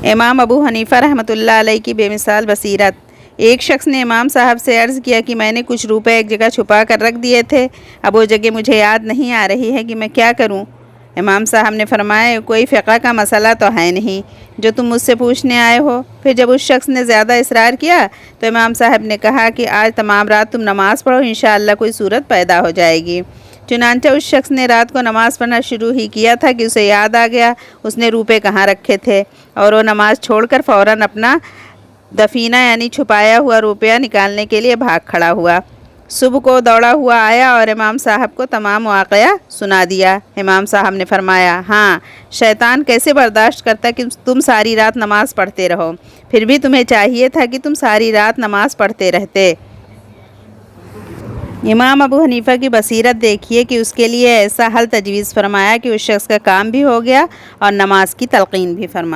इमाम अबू हनीफ़ा रहमतुल्लाह अलैह की बेमिसाल बसीरत। एक शख्स ने इमाम साहब से अर्ज़ किया कि मैंने कुछ रुपए एक जगह छुपा कर रख दिए थे, अब वो जगह मुझे याद नहीं आ रही है कि मैं क्या करूं। इमाम साहब ने फरमाया, कोई फ़िक़्ह का मसला तो है नहीं जो तुम मुझसे पूछने आए हो। फिर जब उस शख्स ने ज़्यादा इसरार किया तो इमाम साहब ने कहा कि आज तमाम रात तुम नमाज़ पढ़ो, इंशाअल्लाह कोई सूरत पैदा हो जाएगी। चुनांचे उस शख्स ने रात को नमाज़ पढ़ना शुरू ही किया था कि उसे याद आ गया उसने रुपए कहाँ रखे थे, और वो नमाज़ छोड़कर फ़ौरन अपना दफीना यानी छुपाया हुआ रुपया निकालने के लिए भाग खड़ा हुआ। सुबह को दौड़ा हुआ आया और इमाम साहब को तमाम वाक़या सुना दिया। इमाम साहब ने फरमाया, हाँ, शैतान कैसे बर्दाश्त करता कि तुम सारी रात नमाज़ पढ़ते रहो, फिर भी तुम्हें चाहिए था कि तुम सारी रात नमाज़ पढ़ते रहते। इमाम अबू हनीफ़ा की बसीरत देखिए कि उसके लिए ऐसा हल तजवीज़ फरमाया कि उस शख्स का काम भी हो गया और नमाज की तलक़ीन भी फरमाया।